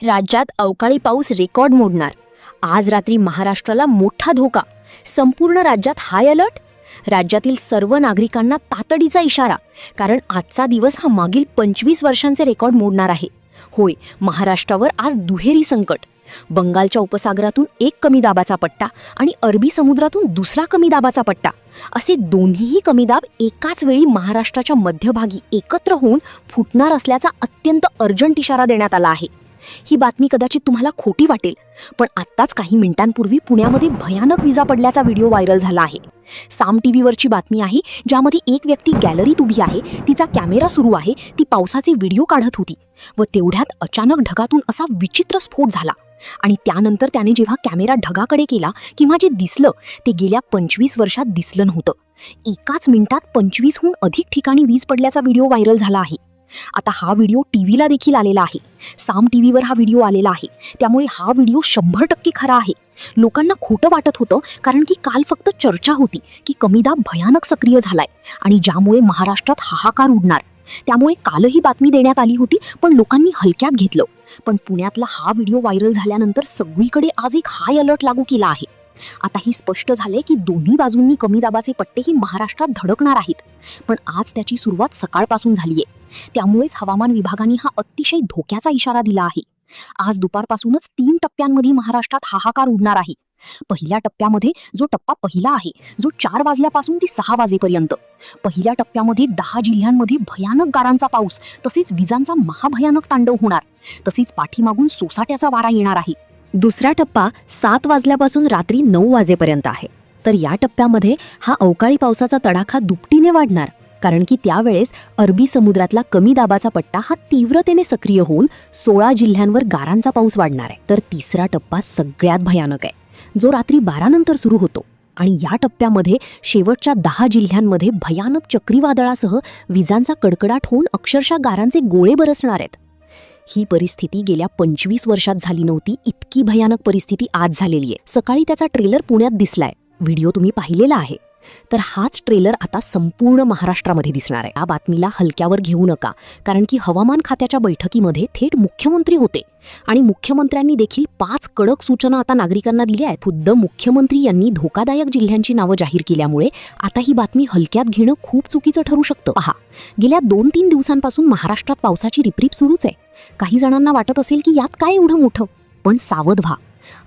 राज्यात अवकाळी पाऊस रेकॉर्ड मोडणार. आज रात्री महाराष्ट्राला मोठा धोका. संपूर्ण राज्यात हाय अलर्ट. राज्यातील सर्व नागरिकांना तातडीचा इशारा, कारण आजचा दिवस हा मागील 25 वर्षांचे रेकॉर्ड मोडणार आहे. होय, महाराष्ट्रावर आज दुहेरी संकट. बंगालच्या उपसागरातून एक कमी दाबाचा पट्टा आणि अरबी समुद्रातून दुसरा कमी दाबाचा पट्टा, असे दोन्हीही कमी दाब एकाच वेळी महाराष्ट्राच्या मध्यभागी एकत्र होऊन फुटणार असल्याचा अत्यंत अर्जंट इशारा देण्यात आला आहे. ही बातमी कदाचित तुम्हाला खोटी वाटेल, पण आत्ताच काही मिनिटांपूर्वी पुण्यामध्ये भयानक विजा पडल्याचा व्हिडिओ व्हायरल झाला आहे. साम टीव्हीवरची बातमी आहे, ज्यामध्ये एक व्यक्ती गॅलरीत उभी आहे, तिचा कॅमेरा सुरू आहे, ती पावसाचे व्हिडिओ काढत होती व तेवढ्यात अचानक ढगातून असा विचित्र स्फोट झाला. आणि त्यानंतर त्याने जेव्हा कॅमेरा ढगाकडे केला किंवा जे दिसलं ते गेल्या 25 वर्षात दिसलं नव्हतं. एकाच मिनिटात 25हून अधिक ठिकाणी वीज पडल्याचा व्हिडिओ व्हायरल झाला आहे. आता हा व्हिडिओ टीव्हीला देखील आलेला आहे. साम टीव्हीवर हा व्हिडिओ आलेला आहे, त्यामुळे हा व्हिडिओ 100% खरा आहे. लोकांना खोटं वाटत होतं, कारण की काल फक्त चर्चा होती की कमी दाब भयानक सक्रिय झालाय आणि ज्यामुळे महाराष्ट्रात हाहाकार उडणार. त्यामुळे कालही बातमी देण्यात आली होती, पण लोकांनी हलक्यात घेतलं. पण पुण्यातला हा व्हिडिओ व्हायरल झाल्यानंतर सगळीकडे आज एक हाय अलर्ट लागू केला आहे. आता हे स्पष्ट झाले की दोन्ही बाजूंनी कमी दाबाचे पट्टेही महाराष्ट्रात धडकणार आहेत. पण आज त्याची सुरुवात सकाळपासून झालीये, त्यामुळेच हवामान विभागाने हा अतिशय धोक्याचा इशारा दिला आहे. आज दुपारपासूनच 3 टप्प्यांमध्ये महाराष्ट्रात हाहाकार उडणार आहे. पहिल्या टप्प्यामध्ये जो टप्पा पहिला आहे, जो 4 वाजल्यापासून ते 6 वाजेपर्यंत, पहिल्या टप्प्यामध्ये 10 जिल्ह्यांमध्ये भयानक गारांचा पाऊस तसेच विजांचा महाभयानक तांडव होणार. तसेच पाठीमागून सोसाट्याचा वारा येणार आहे. दुसरा टप्पा 7 वाजल्यापासून रात्री 9 वाजेपर्यंत आहे. तर या टप्प्यामध्ये हा अवकाळी पावसाचा तडाखा दुपटीने वाढणार, कारण की त्यावेळेस अरबी समुद्रातला कमी दाबाचा पट्टा हा तीव्रतेने सक्रिय होऊन 16 जिल्ह्यांवर गारांचा पाऊस वाढणार आहे. तर तिसरा टप्पा सगळ्यात भयानक आहे, जो रात्री 12 नंतर सुरू होतो. आणि या टप्प्यामध्ये शेवटच्या 10 जिल्ह्यांमध्ये भयानक चक्रीवादळासह विजांचा कडकडाट होऊन अक्षरशः गारांचे गोळे बरसणार आहेत. ही परिस्थिती गेल्या 25 वर्षात झाली नव्हती. इतकी भयानक परिस्थिती आज झालेली आहे. सकाळी त्याचा ट्रेलर पुण्यात दिसलाय, व्हिडिओ तुम्ही पाहिलेला आहे. तर हाच ट्रेलर आता संपूर्ण महाराष्ट्रामध्ये दिसणार आहे. या बातमीला हलक्यावर घेऊ नका, कारण की हवामान खात्याच्या बैठकीमध्ये थेट मुख्यमंत्री होते आणि मुख्यमंत्र्यांनी देखील 5 कडक सूचना आता नागरिकांना दिल्या आहेत. खुद्द मुख्यमंत्री यांनी धोकादायक जिल्ह्यांची नावं जाहीर केल्यामुळे आता ही बातमी हलक्यात घेणं खूप चुकीचं ठरू शकतं. पहा, गेल्या 2-3 दिवसांपासून महाराष्ट्रात पावसाची रिपरिप सुरूच आहे. काही जणांना वाटत असेल की यात काय एवढं मोठं, पण सावध व्हा.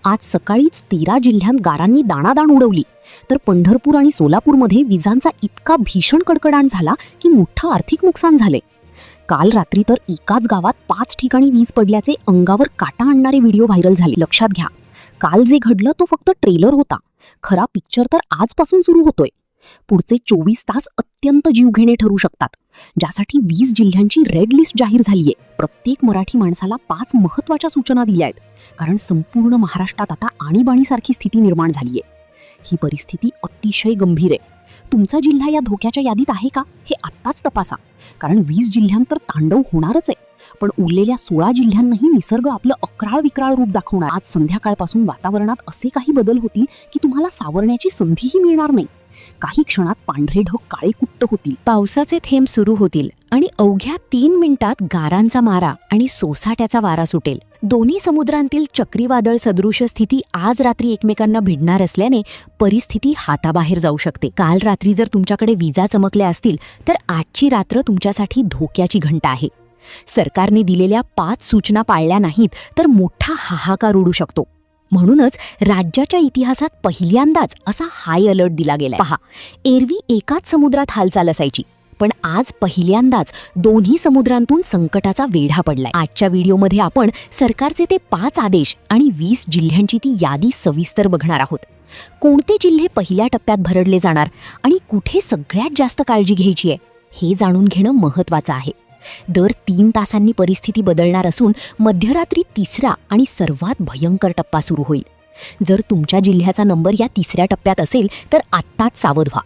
आज सकाळीच 13 जिल्ह्यांत गारांनी दाणादाण उडवली. तर पंढरपूर आणि सोलापूरमध्ये विजांचा इतका भीषण कडकडाट झाला की मोठं आर्थिक नुकसान झाले. काल रात्री तर एकाच गावात 5 ठिकाणी वीज पडल्याचे अंगावर काटा आणणारे व्हिडिओ व्हायरल झाले. लक्षात घ्या, काल जे घडलं तो फक्त ट्रेलर होता. खरा पिक्चर तर आजपासून सुरू होतोय. पुढचे 24 तास अत्यंत जीवघेणे ठरू शकतात, ज्यासाठी 20 जिल्ह्यांची रेड लिस्ट जाहीर झालीये. प्रत्येक मराठी माणसाला 5 महत्त्वाच्या सूचना दिल्या आहेत, कारण संपूर्ण महाराष्ट्रात आता आणीबाणीसारखी स्थिती निर्माण झालीये. ही परिस्थिती अतिशय गंभीर आहे. तुमचा जिल्हा या धोक्याच्या यादीत आहे का, हे आत्ताच तपासा, कारण 20 जिल्ह्यांत तर तांडव होणारच आहे. पण उरलेल्या 16 जिल्ह्यांनाही निसर्ग आपलं अक्राळ विक्राळ रूप दाखवणार. आज संध्याकाळपासून वातावरणात असे काही बदल होतील की तुम्हाला सावरण्याची संधीही मिळणार नाही. काही क्षणात पांढरे ढग काळे कुट्ट होतील, पावसाचे थेंब सुरू होतील आणि अवघ्या 3 मिनिटात गारांचा मारा आणि सोसाट्याचा वारा सुटेल. दोन्ही समुद्रांतील चक्रीवादळ सदृश स्थिती आज रात्री एकमेकांना भिडणार असल्याने परिस्थिती हाताबाहेर जाऊ शकते. काल रात्री जर तुमच्याकडे विजा चमकल्या असतील तर आजची रात्र तुमच्यासाठी धोक्याची घंटा आहे. सरकारने दिलेल्या 5 सूचना पाळल्या नाहीत तर मोठा हाहाकार उडू शकतो. म्हणूनच राज्याच्या इतिहासात पहिल्यांदाच असा हाय अलर्ट दिला गेलाय. पहा, एरवी एकाच समुद्रात हालचाल असायची, पण आज पहिल्यांदाच दोन्ही समुद्रांतून संकटाचा वेढा पडलाय. आजच्या व्हिडिओमध्ये आपण सरकारचे ते 5 आदेश आणि 20 जिल्ह्यांची ती यादी सविस्तर बघणार आहोत. कोणते जिल्हे पहिल्या टप्प्यात भरडले जाणार आणि कुठे सगळ्यात जास्त काळजी घ्यायची आहे, हे जाणून घेणं महत्त्वाचं आहे. दर 3 तासांनी परिस्थिती बदलणार असून मध्यरात्री 3रा आणि सर्वात भयंकर टप्पा सुरू होईल. जर तुमच्या जिल्ह्याचा नंबर या 3ऱ्या टप्प्यात असेल तर आत्ताच सावध व्हा.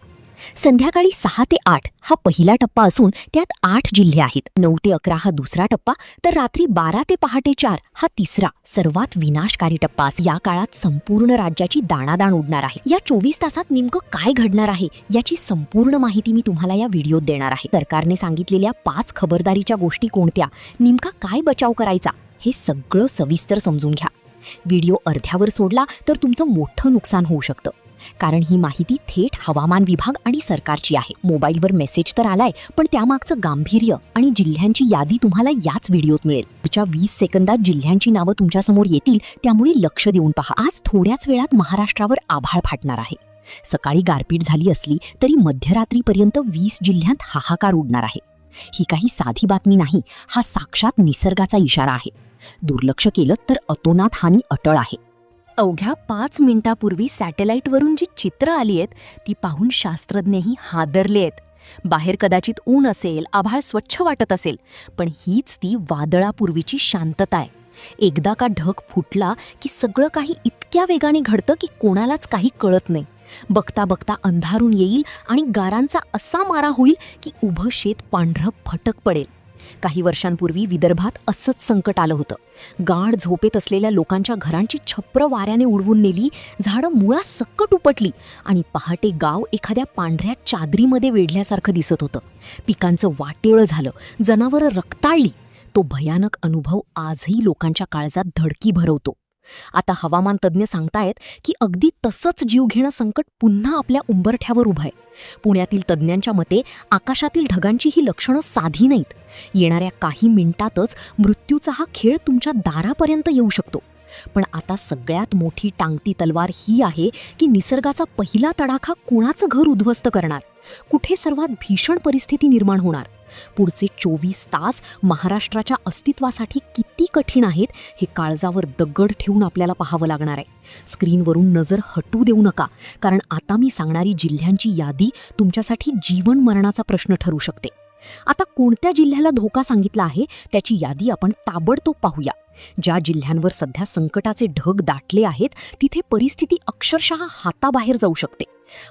संध्याकाळी 6 ते 8 हा पहिला टप्पा असून त्यात 8 जिल्हे आहेत. 9 ते 11 हा दुसरा टप्पा, तर रात्री 12 ते पहाटे 4 हा तिसरा सर्वात विनाशकारी टप्पा. या काळात संपूर्ण राज्याची दाणादाण उडणार आहे. या 24 तासात नेमकं काय घडणार आहे याची संपूर्ण माहिती मी तुम्हाला या व्हिडिओत देणार आहे. सरकारने सांगितलेल्या 5 खबरदारीच्या गोष्टी कोणत्या, नेमका काय बचाव करायचा हे सगळं सविस्तर समजून घ्या. व्हिडिओ अर्ध्यावर सोडला तर तुमचं मोठं नुकसान होऊ शकतं, कारण ही माहिती थेट हवामान विभाग आणि सरकारची आहे. मोबाईलवर मेसेज तर आलाय, पण त्यामागचं गांभीर्य आणि जिल्ह्यांची यादी तुम्हाला याच व्हिडिओत मिळेल. पुढच्या 20 सेकंदात जिल्ह्यांची नावं तुमच्यासमोर येतील, त्यामुळे लक्ष देऊन पहा. आज थोड्याच वेळात महाराष्ट्रावर आभाळ फाटणार आहे. सकाळी गारपीट झाली असली तरी मध्यरात्रीपर्यंत 20 जिल्ह्यात हाहाकार उडणार आहे. ही काही साधी बातमी नाही, हा साक्षात निसर्गाचा इशारा आहे. दुर्लक्ष केलं तर अतोनात हानी अटळ आहे. अवघ्या 5 मिनिटापूर्वी सॅटेलाईटवरून जी चित्र आली आहेत ती पाहून शास्त्रज्ञही हादरले आहेत. बाहेर कदाचित ऊन असेल, आभाळ स्वच्छ वाटत असेल, पण हीच ती वादळापूर्वीची शांतता आहे. एकदा का ढग फुटला की सगळं काही इतक्या वेगाने घडतं की कोणालाच काही कळत नाही. बघता बघता अंधारून येईल आणि गारांचा असा मारा होईल की उभं शेत पांढरं फटक पडेल. काही वर्षांपूर्वी विदर्भात असंच संकट आलं होतं. गाढ झोपेत असलेल्या लोकांच्या घरांची छप्र वाऱ्याने उडवून नेली, झाडं मुळासकट उपटली आणि पहाटे गाव एखाद्या पांढऱ्या चादरीमध्ये वेढल्यासारखं दिसत होतं. पिकांचं वाटोळं झालं, जनावरं रक्ताळली. तो भयानक अनुभव आजही लोकांच्या काळजात धडकी भरवतो. आता हवामान तज्ज्ञ सांगतायत की अगदी तसंच जीवघेणं संकट पुन्हा आपल्या उंबरठ्यावर उभं आहे. पुण्यातील तज्ज्ञांच्या मते आकाशातील ढगांची ही लक्षणं साधी नाहीत. येणाऱ्या काही मिनिटातच मृत्यूचा हा खेळ तुमच्या दारापर्यंत येऊ शकतो. पण आता सगळ्यात मोठी टांगती तलवार ही आहे की निसर्गाचा पहिला तडाखा कोणाचं घर उद्ध्वस्त करणार, कुठे सर्वात भीषण परिस्थिती निर्माण होणार. पुढचे 24 तास महाराष्ट्राच्या अस्तित्वासाठी किती कठीण आहेत हे काळजावर दगड ठेवून आपल्याला पाहावं लागणार आहे. स्क्रीनवरून नजर हटू देऊ नका, कारण आता मी सांगणारी जिल्ह्यांची यादी तुमच्यासाठी जीवन मरणाचा प्रश्न ठरू शकते. आता कोणत्या जिल्ह्याला धोका सांगितला आहे त्याची यादी आपण ताबडतोब पाहूया. ज्या जिल्ह्यांवर सध्या संकटाचे ढग दाटले आहेत तिथे परिस्थिती अक्षरशः हाताबाहेर जाऊ शकते.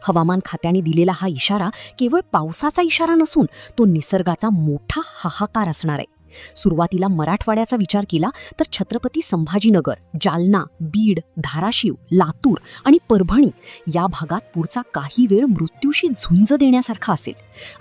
हवामान खात्याने दिलेला हा इशारा केवळ पावसाचा इशारा नसून तो निसर्गाचा मोठा हाहाकार असणार आहे. सुरुवातीला मराठवाड्याचा विचार केला तर छत्रपती संभाजीनगर, जालना, बीड, धाराशिव, लातूर आणि परभणी या भागात पुढचा काही वेळ मृत्यूशी झुंज देण्यासारखा असेल.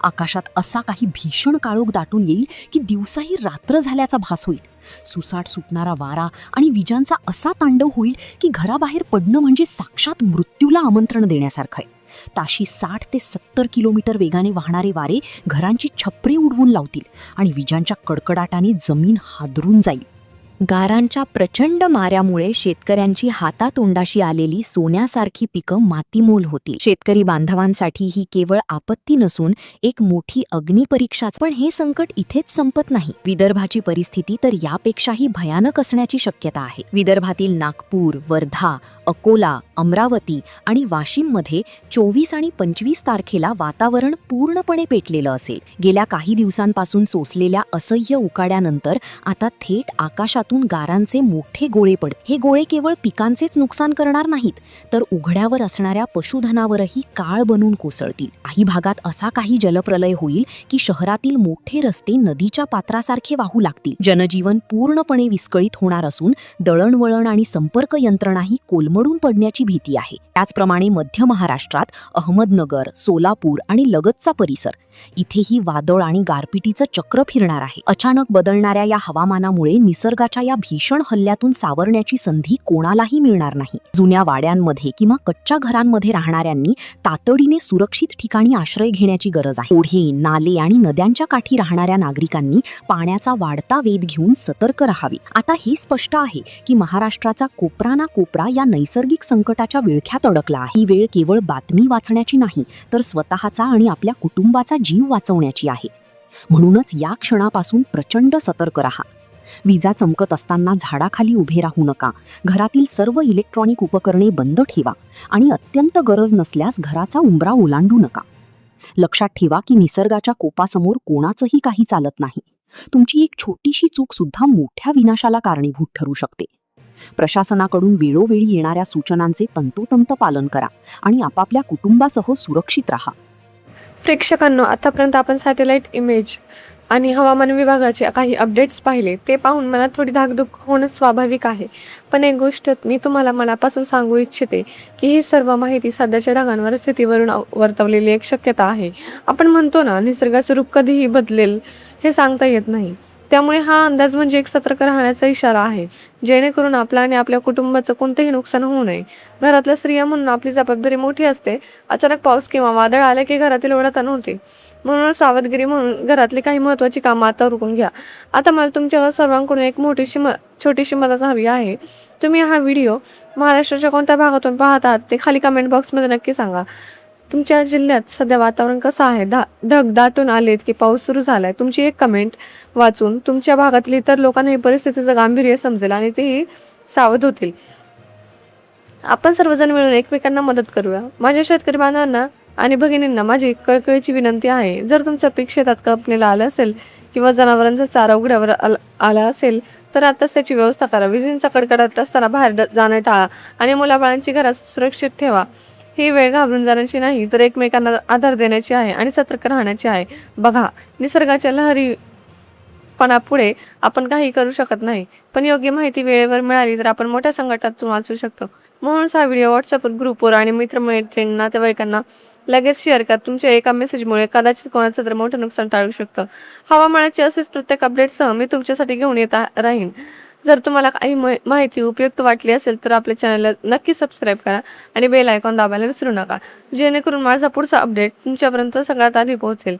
आकाशात असा काही भीषण काळोख दाटून येईल की दिवसाही रात्र झाल्याचा भास होईल. सुसाट सुटणारा वारा आणि विजांचा असा तांडव होईल की घराबाहेर पडणं म्हणजे साक्षात मृत्यूला आमंत्रण देण्यासारखं आहे. ताशी 60 ते 70 किलोमीटर वेगाने वाहणारे वारे घरांची छपरे उडवून लावतील आणि विजांच्या कडकडाटाने जमीन हादरून जाईल. गारांच्या प्रचंड माऱ्यामुळे शेतकऱ्यांची हातातोंडाशी आलेली सोन्यासारखी पिकं मातीमोल होतील. शेतकरी बांधवांसाठी ही केवळ आपत्ती नसून एक मोठी अग्निपरीक्षाच. पण हे संकट इथेच संपत नाही. विदर्भाची परिस्थिती तर यापेक्षाही भयानक असण्याची शक्यता आहे. विदर्भातील नागपूर, वर्धा, अकोला, अमरावती आणि वाशिममध्ये 24 आणि 25 तारखेला वातावरण पूर्णपणे पेटलेलं असेल. गेल्या काही दिवसांपासून सोसलेल्या असह्य उकाड्यानंतर आता थेट आकाशातून गारांचे मोठे गोळे पडत. हे गोळे केवळ पिकांचेच नुकसान करणार नाहीत, तर उघड्यावर असणाऱ्या पशुधनावरही काळ बनून कोसळतील. काही भागात असा काही जलप्रलय होईल की शहरातील मोठे रस्ते नदीच्या पात्रासारखे वाहू लागतील. जनजीवन पूर्णपणे विस्कळीत होणार असून दळणवळण आणि संपर्क यंत्रणाही कोलमडून पडण्याची भीती आहे. त्याचप्रमाणे मध्य महाराष्ट्रात अहमदनगर, सोलापूर आणि लगतचा परिसर इथेही वादळ आणि गारपिटीचं चक्र फिरणार आहे. अचानक बदलणाऱ्या या हवामानामुळे निसर्गाच्या या भीषण हल्ल्यातून सावरण्याची संधी कोणालाही मिळणार नाही. जुन्या वाड्यांमध्ये किंवा कच्च्या घरांमध्ये राहणाऱ्यांनी तातडीने सुरक्षित ठिकाणी आश्रय घेण्याची गरज आहे. ओढे, नाले आणि नद्यांच्या काठी राहणाऱ्या नागरिकांनी पाण्याचा वाढता वेध घेऊन सतर्क राहावे. आता हे स्पष्ट आहे की महाराष्ट्राचा कोपरा ना कोपरा या नैसर्गिक संकटाच्या विळख्यात अडकला आहे. ही वेळ केवळ बातमी वाचण्याची नाही, तर स्वतःचा आणि आपल्या कुटुंबाचा जीव वाचवण्याची आहे. म्हणूनच या क्षणापासून प्रचंड सतर्क राहा. विजा चमकत असताना झाडाखाली उभे राहू नका. घरातील सर्व इलेक्ट्रॉनिक उपकरणे बंद ठेवा आणि अत्यंत गरज नसल्यास घराचा उंबरा ओलांडू नका. लक्षात ठेवा की निसर्गाच्या कोपासमोर कोणाचंही काही चालत नाही. तुमची एक छोटीशी चूक सुद्धा मोठ्या विनाशाला कारणीभूत ठरू शकते. प्रशासनाकडून वेळोवेळी येणाऱ्या सूचनांचे तंतोतंत पालन करा आणि आपापल्या कुटुंबासह सुरक्षित राहा. प्रेक्षकांनो, आतापर्यंत आपण सॅटेलाइट इमेज आणि हवामान विभागाचे काही अपडेट्स पाहिले. ते पाहून मला थोडी धाकधूक होणं स्वाभाविक आहे. पण एक गोष्ट मी तुम्हाला मनापासून सांगू इच्छिते की ही सर्व माहिती सध्याच्या ढगांवर स्थितीवरून वर्तवलेली एक शक्यता आहे. आपण म्हणतो ना, निसर्गाचं रूप कधीही बदलेल हे सांगता येत नाही. त्यामुळे हा अंदाज म्हणजे एक सतर्क राहण्याचा इशारा आहे, जेणेकरून आपला आणि आपल्या कुटुंबाचं कोणतेही नुकसान होऊ नये. घरातल्या स्त्रिया म्हणून आपली जबाबदारी मोठी असते. अचानक पाऊस किंवा वादळ आले की घरातील ओढाताण होते. म्हणून सावधगिरी म्हणून घरातली काही महत्त्वाची कामं आता उरकून घ्या. आता मला तुमच्या सर्वांकडून एक छोटीशी मदत हवी आहे. तुम्ही हा व्हिडिओ महाराष्ट्राच्या कोणत्या भागातून पाहत आहात ते खाली कमेंट बॉक्समध्ये नक्की सांगा. तुमच्या जिल्ह्यात सध्या वातावरण कसं आहे? ढग दाटून आलेत की पाऊस सुरू झालाय? तुमची एक कमेंट वाचून तुमच्या भागातील इतर लोकांना ही परिस्थितीचं गांभीर्य समजेल आणि तेही सावध होतील. आपण सर्वजण मिळून एकमेकांना मदत करूया. माझ्या शेतकरी बांधवांना आणि भगिनींना माझी कळकळीची विनंती आहे, जर तुमचं पीक शेतात कापणीला आलं असेल किंवा जनावरांचा चारा उघड्यावर आला असेल तर आताच त्याची व्यवस्था करा. विजेंचा कडकडाट असताना बाहेर जाणं टाळा आणि मुलाबाळांची घरात सुरक्षित ठेवा. ही वेळ घाबरून जाण्याची नाही, तर एकमेकांना आधार देण्याची आहे आणि सतर्क राहण्याची आहे. बघा, निसर्गाच्या लहरीपणापुढे आपण काही करू शकत नाही, पण योग्य माहिती वेळेवर मिळाली तर आपण मोठ्या संकटातून वाचू शकतो. म्हणूनच हा व्हिडिओ व्हॉट्सअप ग्रुपवर आणि मित्रमैत्रिणींना, नातेवाईकांना लगेच शेअर करा. तुमच्या एका मेसेजमुळे कदाचित कोणाचं तर मोठं नुकसान टाळू शकतं. हवामानाचे असेच प्रत्येक अपडेटसह मी तुमच्यासाठी घेऊन येत राहीन. जर तुम्हाला काही माहिती उपयुक्त वाटली असेल तर आपल्या चॅनलला नक्की सबस्क्राईब करा आणि बेल आयकॉन दाबायला विसरू नका, जेणेकरून माझा पुढचा अपडेट तुमच्यापर्यंत सगळ्यात आधी पोहोचेल.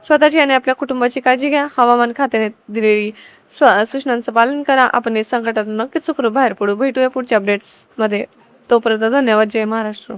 स्वतःची आणि आपल्या कुटुंबाची काळजी घ्या. हवामान खात्याने दिलेली सूचनांचं पालन करा. आपण या संकटातून नक्कीच सुखरूप बाहेर पडू. भेटूया पुढच्या अपडेट्समध्ये. तोपर्यंत धन्यवाद. जय महाराष्ट्र.